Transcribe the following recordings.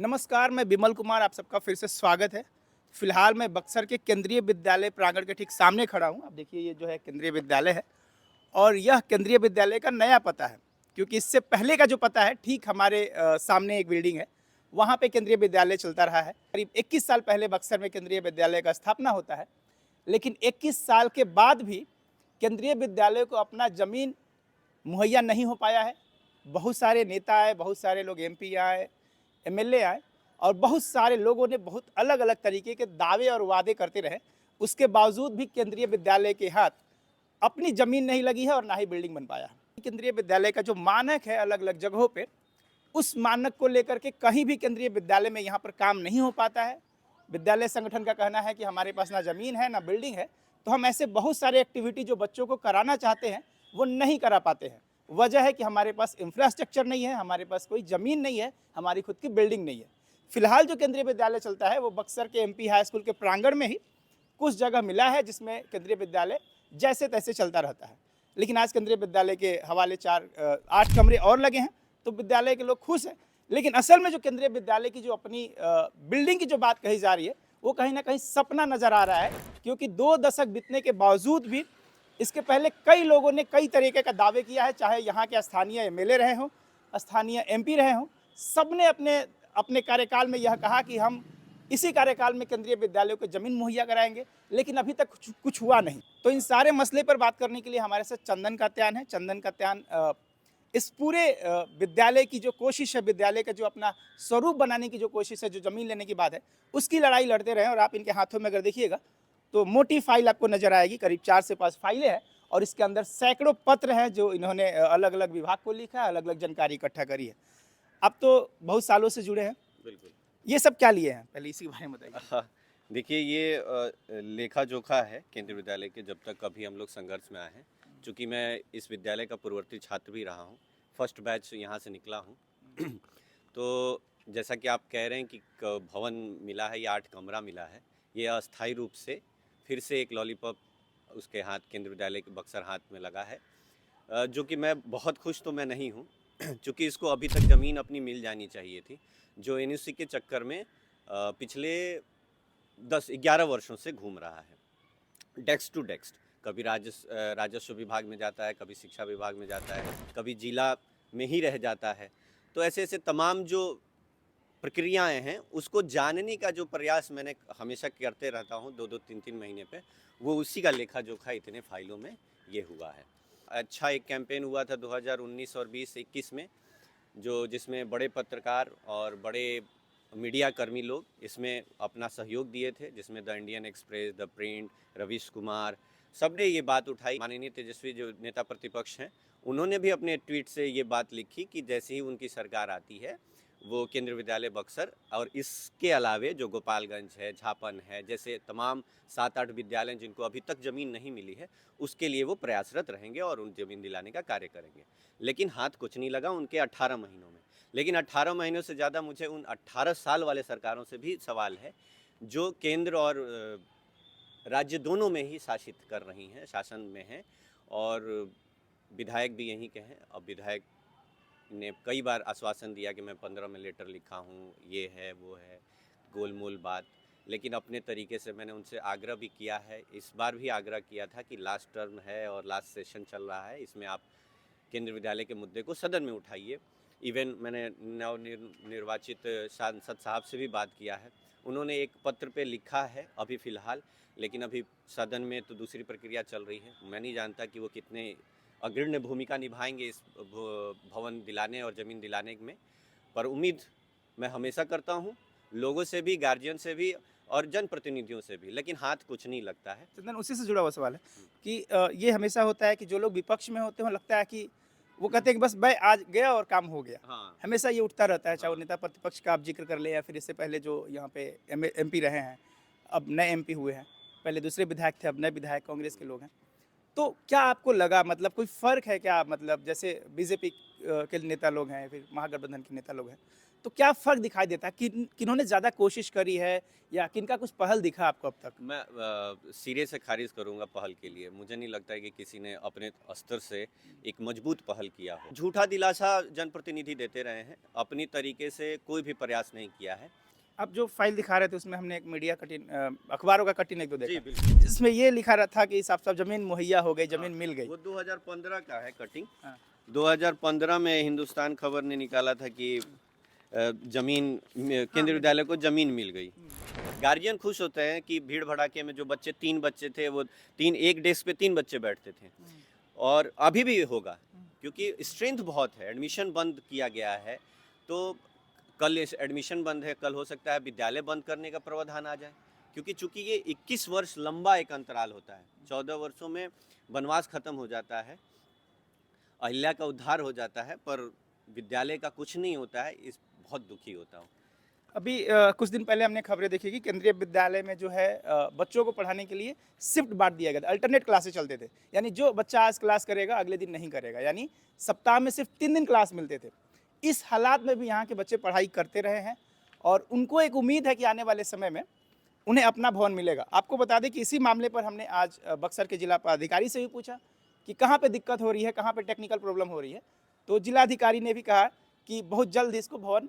नमस्कार, मैं बिमल कुमार, आप सबका फिर से स्वागत है। फिलहाल मैं बक्सर के केंद्रीय विद्यालय प्रांगण के ठीक सामने खड़ा हूँ। आप देखिए ये जो है केंद्रीय विद्यालय है और यह केंद्रीय विद्यालय का नया पता है, क्योंकि इससे पहले का जो पता है ठीक हमारे सामने एक बिल्डिंग है, वहाँ पे केंद्रीय विद्यालय चलता रहा है। करीब 21 साल पहले बक्सर में केंद्रीय विद्यालय का स्थापना होता है, लेकिन 21 साल के बाद भी केंद्रीय विद्यालय को अपना ज़मीन मुहैया नहीं हो पाया है। बहुत सारे नेता आए, बहुत सारे लोग एमपी आए, एमएलए आए और बहुत सारे लोगों ने बहुत अलग-अलग तरीके के दावे और वादे करते रहे। उसके बावजूद भी केंद्रीय विद्यालय के हाथ अपनी ज़मीन नहीं लगी है और ना ही बिल्डिंग बन पाया है। केंद्रीय विद्यालय का जो मानक है अलग-अलग जगहों पे, उस मानक को लेकर के कहीं भी केंद्रीय विद्यालय में यहाँ पर काम नहीं हो पाता है। विद्यालय संगठन का कहना है कि हमारे पास ना ज़मीन है, ना बिल्डिंग है, तो हम ऐसे बहुत सारे एक्टिविटी जो बच्चों को कराना चाहते हैं, वो नहीं करा पाते हैं। वजह है कि हमारे पास इंफ्रास्ट्रक्चर नहीं है, हमारे पास कोई ज़मीन नहीं है, हमारी खुद की बिल्डिंग नहीं है। फिलहाल जो केंद्रीय विद्यालय चलता है, वो बक्सर के एमपी हाई स्कूल के प्रांगण में ही कुछ जगह मिला है, जिसमें केंद्रीय विद्यालय जैसे-तैसे चलता रहता है। लेकिन आज केंद्रीय विद्यालय के हवाले 8 कमरे और लगे हैं, तो विद्यालय के लोग खुश हैं। लेकिन असल में जो केंद्रीय विद्यालय की जो अपनी बिल्डिंग की जो बात कही जा रही है, वो कहीं न कहीं सपना नज़र आ रहा है, क्योंकि 2 दशक बीतने के बावजूद भी इसके पहले कई लोगों ने कई तरीके का दावे किया है, चाहे यहाँ के स्थानीय एमएलए रहे हों, स्थानीय एमपी रहे हों, सबने अपने अपने कार्यकाल में यह कहा कि हम इसी कार्यकाल में केंद्रीय विद्यालयों को ज़मीन मुहैया कराएँगे, लेकिन अभी तक कुछ हुआ नहीं। तो इन सारे मसले पर बात करने के लिए हमारे साथ चंदन कात्यायन है। चंदन कात्यायन इस पूरे विद्यालय की जो कोशिश है, विद्यालय का जो अपना स्वरूप बनाने की जो कोशिश है, जो ज़मीन लेने की बात है, उसकी लड़ाई लड़ते रहे हैं। और आप इनके हाथों में अगर देखिएगा, तो मोटी फाइल आपको नज़र आएगी, करीब 4 से 5 फाइलें हैं और इसके अंदर सैकड़ों पत्र हैं, जो इन्होंने अलग-अलग विभाग को लिखा है, अलग-अलग जानकारी इकट्ठा करी है। आप तो बहुत सालों से जुड़े हैं, बिल्कुल। ये सब क्या लिए हैं? पहले इसी के बारे में बताइए। हाँ, देखिए ये लेखा-जोखा है केंद्रीय विद्यालय के जब तक अभी हम लोग संघर्ष में आए हैं। चूँकि मैं इस विद्यालय का पूर्ववर्ती छात्र भी रहा हूँ, फर्स्ट बैच यहाँ से निकला हूँ। तो जैसा कि आप कह रहे हैं कि क भवन मिला है या 8 कमरा मिला है, ये अस्थायी रूप से फिर से एक लॉलीपॉप उसके हाथ केंद्रीय विद्यालय के बक्सर हाथ में लगा है। जो कि मैं बहुत खुश तो मैं नहीं हूँ, चूँकि इसको अभी तक ज़मीन अपनी मिल जानी चाहिए थी, जो एनओसी के चक्कर में पिछले 10-11 वर्षों से घूम रहा है, डेस्क टू डेस्क। कभी राजस्व विभाग में जाता है, कभी शिक्षा विभाग में जाता है, कभी जिला में ही रह जाता है। तो ऐसे-ऐसे तमाम जो प्रक्रियाएँ हैं, उसको जानने का जो प्रयास मैंने हमेशा करते रहता हूँ 2-2, 3-3 महीने पे, वो उसी का लेखा-जोखा इतने फाइलों में ये हुआ है। अच्छा एक कैंपेन हुआ था 2019 और 20-21 में, जिसमें बड़े पत्रकार और बड़े मीडिया कर्मी लोग इसमें अपना सहयोग दिए थे, जिसमें the Indian express, the print, Ravish Kumar, सबने ये बात उठाई। माननीय तेजस्वी जो नेता प्रतिपक्ष हैं, उन्होंने भी अपने ट्वीट से ये बात लिखी कि जैसे ही उनकी सरकार आती है, वो केंद्रीय विद्यालय बक्सर और इसके अलावे जो गोपालगंज है, झापन है, जैसे तमाम 7-8 विद्यालय जिनको अभी तक ज़मीन नहीं मिली है, उसके लिए वो प्रयासरत रहेंगे और उन ज़मीन दिलाने का कार्य करेंगे। लेकिन हाथ कुछ नहीं लगा उनके 18 महीनों में। लेकिन 18 महीनों से ज़्यादा मुझे उन 18 साल वाले सरकारों से भी सवाल है, जो केंद्र और राज्य दोनों में ही शासित कर रही हैं, शासन में हैं और विधायक भी यहीं के हैं। अब विधायक ने कई बार आश्वासन दिया कि मैं 15 में लेटर लिखा हूँ, ये है, वो है, गोलमोल बात। लेकिन अपने तरीके से मैंने उनसे आग्रह भी किया है, इस बार भी आग्रह किया था कि लास्ट टर्म है और लास्ट सेशन चल रहा है, इसमें आप केंद्रीय विद्यालय के मुद्दे को सदन में उठाइए। इवन मैंने निर्वाचित सांसद साहब से भी बात किया है, उन्होंने एक पत्र पे लिखा है अभी फ़िलहाल, लेकिन अभी सदन में तो दूसरी प्रक्रिया चल रही है। मैं नहीं जानता कि वो कितने अग्रणी भूमिका निभाएंगे इस भवन दिलाने और ज़मीन दिलाने में, पर उम्मीद मैं हमेशा करता हूँ, लोगों से भी, गार्जियन से भी और जनप्रतिनिधियों से भी, लेकिन हाथ कुछ नहीं लगता है। चंदन, उसी से जुड़ा हुआ सवाल है कि ये हमेशा होता है कि जो लोग विपक्ष में होते हैं, लगता है कि वो कहते हैं कि बस मैं आज गया और काम हो गया। हाँ, हमेशा ये उठता रहता है, चाहे वो हाँ। नेता प्रतिपक्ष का आप जिक्र कर लें या फिर इससे पहले जो यहाँ पे एमपी रहे हैं, अब नए एमपी हुए हैं। पहले दूसरे विधायक थे, अब नए विधायक कांग्रेस के लोग हैं। तो क्या आपको लगा, मतलब कोई फ़र्क है क्या? मतलब जैसे बीजेपी के नेता लोग हैं, फिर महागठबंधन के नेता लोग हैं। तो क्या फ़र्क दिखाई देता है? किन्होंने ज़्यादा कोशिश करी है या किनका कुछ पहल दिखा आपको अब तक? मैं सिरे से खारिज करूंगा पहल के लिए। मुझे नहीं लगता है कि किसी ने अपने स्तर से एक मजबूत पहल किया हो। झूठा दिलासा जनप्रतिनिधि देते रहे हैं, अपनी तरीके से कोई भी प्रयास नहीं किया है। आप जो फ़ाइल दिखा रहे थे उसमें हमने एक मीडिया कटिंग अखबारों का कटिंग एक दो जी देखा, बिल्कुल। जिसमें ये लिखा रहा था कि साफ-साफ ज़मीन मुहैया हो गई, ज़मीन मिल गई। वो 2015 का है कटिंग। हाँ। 2015 में हिंदुस्तान खबर ने निकाला था कि जमीन हाँ, केंद्रीय विद्यालय को जमीन मिल गई। हुँ। गार्जियन खुश होते हैं कि भीड़ भड़ाके में जो बच्चे 3 बच्चे थे वो 3 एक डेस्क पे 3 बच्चे बैठते थे और अभी भी होगा क्योंकि स्ट्रेंथ बहुत है। एडमिशन बंद किया गया है तो कल एडमिशन बंद है, कल हो सकता है विद्यालय बंद करने का प्रावधान आ जाए क्योंकि चूंकि ये 21 वर्ष लंबा एक अंतराल होता है। 14 वर्षों में वनवास खत्म हो जाता है, अहिल्या का उद्धार हो जाता है, पर विद्यालय का कुछ नहीं होता है। इस बहुत दुखी होता हूँ। अभी कुछ दिन पहले हमने खबरें देखी कि केंद्रीय विद्यालय में जो है बच्चों को पढ़ाने के लिए शिफ्ट बाँट दिया गया था, अल्टरनेट क्लासेस चलते थे। यानी जो बच्चा आज क्लास करेगा, अगले दिन नहीं करेगा। यानी सप्ताह में सिर्फ 3 दिन क्लास मिलते थे। इस हालात में भी यहाँ के बच्चे पढ़ाई करते रहे हैं और उनको एक उम्मीद है कि आने वाले समय में उन्हें अपना भवन मिलेगा। आपको बता दें कि इसी मामले पर हमने आज बक्सर के जिला पदाधिकारी से भी पूछा कि कहाँ पे दिक्कत हो रही है, कहाँ पे टेक्निकल प्रॉब्लम हो रही है। तो जिलाधिकारी ने भी कहा कि बहुत जल्द इसको भवन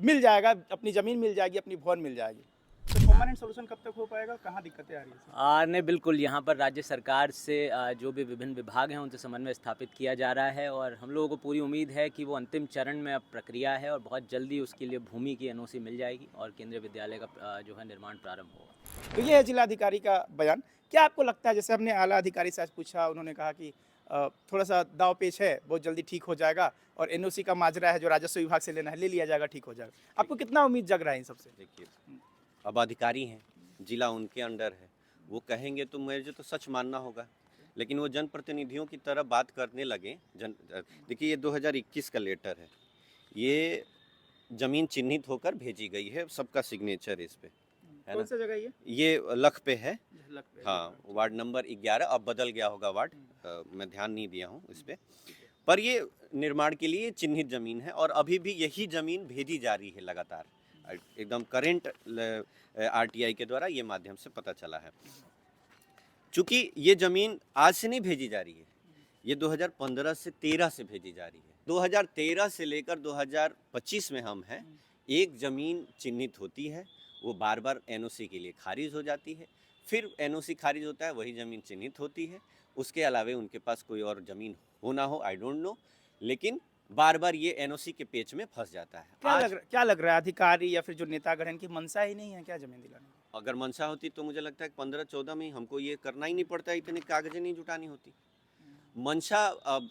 मिल जाएगा, अपनी ज़मीन मिल जाएगी, अपनी भवन मिल जाएगी। तो परमानेंट सॉल्यूशन कब तक हो पाएगा? कहाँ दिक्कतें आ रही हैं? नहीं बिल्कुल, यहाँ पर राज्य सरकार से जो भी विभिन्न विभाग हैं उनसे समन्वय स्थापित किया जा रहा है और हम लोगों को पूरी उम्मीद है कि वो अंतिम चरण में अब प्रक्रिया है और बहुत जल्दी उसके लिए भूमि की एनओसी मिल जाएगी और केंद्रीय विद्यालय का जो है निर्माण प्रारंभ होगा। तो ये है जिलाधिकारी का बयान। क्या आपको लगता है, जैसे हमने आला अधिकारी से आज पूछा, उन्होंने कहा कि थोड़ा-सा दाँव पेच है, बहुत जल्दी ठीक हो जाएगा और एनओसी का माजरा है जो राजस्व विभाग से लेना है, ले लिया जाएगा, ठीक हो जाएगा। आपको कितना उम्मीद जग रहा है इन सबसे? देखिए, अब अधिकारी हैं, जिला उनके अंडर है, वो कहेंगे तो मुझे तो सच मानना होगा। लेकिन वो जनप्रतिनिधियों की तरह बात करने लगे। देखिए ये 2021 का लेटर है, ये जमीन चिन्हित होकर भेजी गई है, सबका सिग्नेचर इस पे है कौन ना। सा जगह ये? ये लख पे है। झलक पे। हाँ, वार्ड नंबर 11, अब बदल गया होगा वार्ड। मैं ध्यान नहीं दिया हूँ इस पे। पर ये निर्माण के लिए चिन्हित जमीन है और अभी भी यही जमीन भेजी जा रही है लगातार। एकदम करेंट आरटीआई के द्वारा ये माध्यम से पता चला है। चूंकि ये जमीन आज से नहीं भेजी जा रही है, ये 2015 से 13 से भेजी जा रही है। 2013 से लेकर 2025 में हम हैं। एक जमीन चिन्हित होती है, वो बार बार एनओसी के लिए खारिज हो जाती है, फिर एनओसी खारिज होता है, वही ज़मीन चिन्हित होती है। उसके अलावे उनके पास कोई और ज़मीन हो ना हो, आई डोंट नो, लेकिन बार बार ये एनओसी के पेच में फंस जाता है। क्या लग रहा है, अधिकारी या फिर जो नेतागण, इनकी मंशा ही नहीं है क्या ज़मीन दिलाने की? अगर मंशा होती तो मुझे लगता है 15-14 में हमको ये करना ही नहीं पड़ता, इतनी कागजें नहीं जुटानी होती। मंशा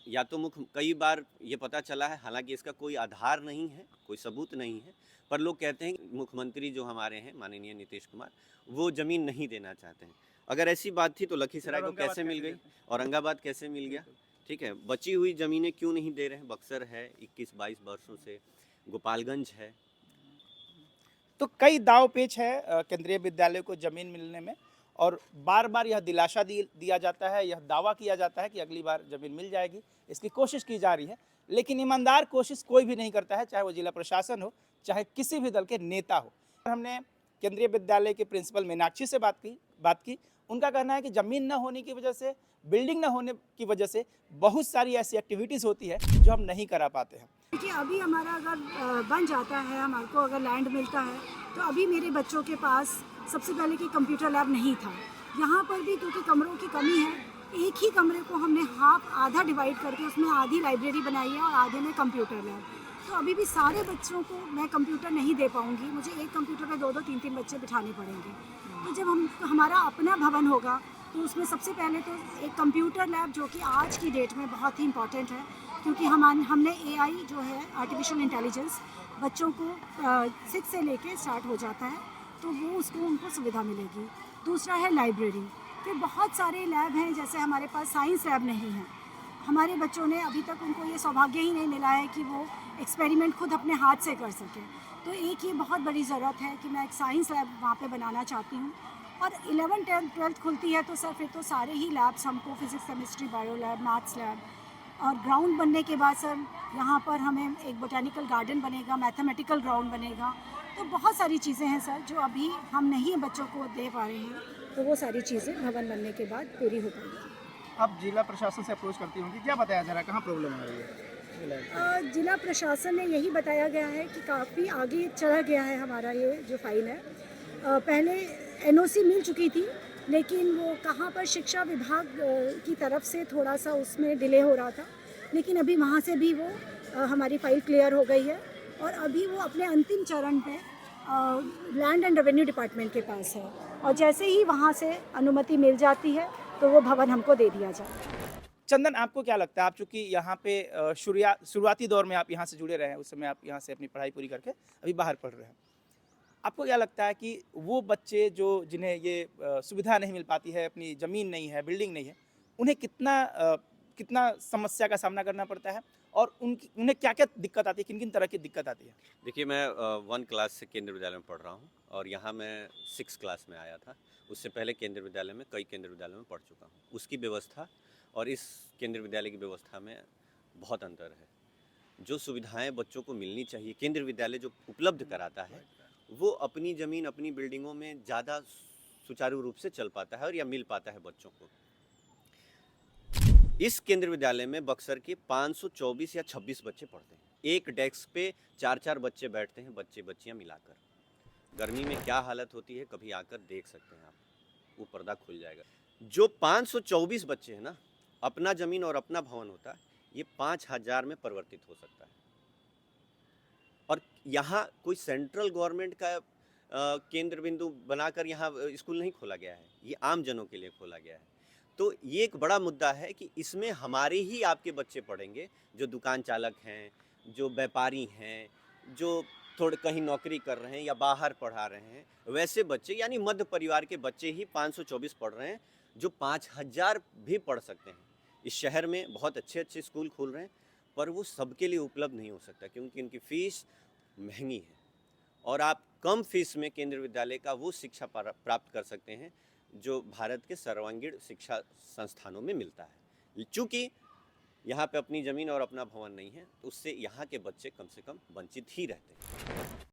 या तो कई बार ये पता चला है, हालांकि इसका कोई आधार नहीं है, कोई सबूत नहीं है, पर लोग कहते हैं कि मुख्यमंत्री जो हमारे हैं माननीय नीतीश कुमार, वो ज़मीन नहीं देना चाहते हैं। अगर ऐसी बात थी तो लखीसराय को कैसे मिल गई, औरंगाबाद कैसे मिल गया? ठीक है, बची हुई ज़मीनें क्यों नहीं दे रहे हैं? बक्सर है 21-22 वर्षों से, गोपालगंज है। तो कई दाव पेच है केंद्रीय विद्यालय को ज़मीन मिलने में और बार-बार यह दिलासा दिया जाता है, यह दावा किया जाता है कि अगली बार ज़मीन मिल जाएगी, इसकी कोशिश की जा रही है। लेकिन ईमानदार कोशिश कोई भी नहीं करता है, चाहे वो जिला प्रशासन हो, चाहे किसी भी दल के नेता हो। हमने केंद्रीय विद्यालय के प्रिंसिपल मीनाक्षी से बात की। उनका कहना है कि ज़मीन न होने की वजह से, बिल्डिंग न होने की वजह से बहुत सारी ऐसी एक्टिविटीज़ होती है जो हम नहीं करा पाते हैं। देखिए, अभी हमारा अगर बन जाता है, हमारे को अगर लैंड मिलता है, तो अभी मेरे बच्चों के पास सबसे पहले कि कंप्यूटर लैब नहीं था। यहाँ पर भी क्योंकि कमरों की कमी है, एक ही कमरे को हमने आधा डिवाइड करके उसमें आधी लाइब्रेरी बनाई है और आधे में कंप्यूटर लैब। तो अभी भी सारे बच्चों को मैं कंप्यूटर नहीं दे पाऊँगी, मुझे एक कंप्यूटर पर 2-2, 3-3 बच्चे बिठाने पड़ेंगे। तो जब हमारा अपना भवन होगा तो उसमें सबसे पहले तो एक कंप्यूटर लैब, जो कि आज की डेट में बहुत ही इम्पॉर्टेंट है, क्योंकि हमने AI जो है आर्टिफिशियल इंटेलिजेंस बच्चों को 6 से लेके स्टार्ट हो जाता है, तो वो उनको सुविधा मिलेगी। दूसरा है लाइब्रेरी। फिर बहुत सारे लैब हैं, जैसे हमारे पास साइंस लैब नहीं है। हमारे बच्चों ने अभी तक, उनको ये सौभाग्य ही नहीं मिला है कि वो एक्सपेरिमेंट खुद अपने हाथ से कर सकें। तो एक ये बहुत बड़ी ज़रूरत है कि मैं एक साइंस लैब वहाँ पे बनाना चाहती हूँ। और 11th 12th खुलती है तो सर फिर तो सारे ही लैब्स हमको, physics, chemistry, bio lab, maths lab, और ग्राउंड बनने के बाद सर यहाँ पर हमें एक बोटेनिकल गार्डन बनेगा, मैथमेटिकल ग्राउंड बनेगा। तो बहुत सारी चीज़ें हैं सर जो अभी हम नहीं बच्चों को दे पा रहे हैं, तो वो सारी चीज़ें भवन बनने के बाद पूरी हो पाएगी। आप जिला प्रशासन से अप्रोच करती होंगी, क्या बताया जा रहा है, कहाँ प्रॉब्लम आ रही है? जिला प्रशासन ने यही बताया गया है कि काफ़ी आगे चला गया है हमारा ये जो फाइल है। पहले एनओसी मिल चुकी थी, लेकिन वो कहाँ पर शिक्षा विभाग की तरफ से थोड़ा सा उसमें डिले हो रहा था, लेकिन अभी वहाँ से भी वो हमारी फ़ाइल क्लियर हो गई है और अभी वो अपने अंतिम चरण पे लैंड एंड रेवेन्यू डिपार्टमेंट के पास है और जैसे ही वहाँ से अनुमति मिल जाती है तो वो भवन हमको दे दिया जाए। चंदन, आपको क्या लगता है, आप चूँकि यहाँ पे शुरुआती दौर में आप यहाँ से जुड़े रहे हैं, उस समय आप यहाँ से अपनी पढ़ाई पूरी करके अभी बाहर पढ़ रहे हैं, आपको क्या लगता है कि वो बच्चे जो जिन्हें ये सुविधा नहीं मिल पाती है, अपनी ज़मीन नहीं है, बिल्डिंग नहीं है, उन्हें कितना समस्या का सामना करना पड़ता है और उन्हें क्या-क्या दिक्कत आती है, किन-किन तरह की दिक्कत आती है? देखिए, मैं 1 क्लास से केंद्रीय विद्यालय में पढ़ रहा हूँ और यहाँ मैं 6 क्लास में आया था। उससे पहले केंद्रीय विद्यालय में कई केंद्रीय विद्यालय में पढ़ चुका हूँ। उसकी व्यवस्था और इस केंद्रीय विद्यालय की व्यवस्था में बहुत अंतर है। जो सुविधाएं बच्चों को मिलनी चाहिए, केंद्रीय विद्यालय जो उपलब्ध कराता है, वो अपनी ज़मीन, अपनी बिल्डिंगों में ज़्यादा सुचारू रूप से चल पाता है और या मिल पाता है बच्चों को। इस केंद्रीय विद्यालय में बक्सर के 524 या 26 बच्चे पढ़ते हैं। एक डेस्क पे 4-4 बच्चे बैठते हैं, बच्चे-बच्चियाँ मिलाकर। गर्मी में क्या हालत होती है, कभी आकर देख सकते हैं आप, वो पर्दा खुल जाएगा। जो 524 बच्चे हैं ना, अपना ज़मीन और अपना भवन होता है, ये 5000 में परिवर्तित हो सकता है। और यहाँ कोई सेंट्रल गवर्नमेंट का केंद्र बिंदु बनाकर यहाँ स्कूल नहीं खोला गया है, ये आम जनों के लिए खोला गया है। तो ये एक बड़ा मुद्दा है कि इसमें हमारे ही आपके बच्चे पढ़ेंगे, जो दुकान चालक हैं, जो व्यापारी हैं, जो थोड़े कहीं नौकरी कर रहे हैं या बाहर पढ़ा रहे हैं, वैसे बच्चे यानी मध्य परिवार के बच्चे ही 524 पढ़ रहे हैं, जो 5000 भी पढ़ सकते हैं। इस शहर में बहुत अच्छे स्कूल खुल रहे हैं, पर वो सबके लिए उपलब्ध नहीं हो सकता क्योंकि इनकी फ़ीस महंगी है और आप कम फीस में केंद्रीय विद्यालय का वो शिक्षा प्राप्त कर सकते हैं जो भारत के सर्वांगीण शिक्षा संस्थानों में मिलता है। चूँकि यहाँ पे अपनी ज़मीन और अपना भवन नहीं है, तो उससे यहाँ के बच्चे कम से कम वंचित ही रहते हैं।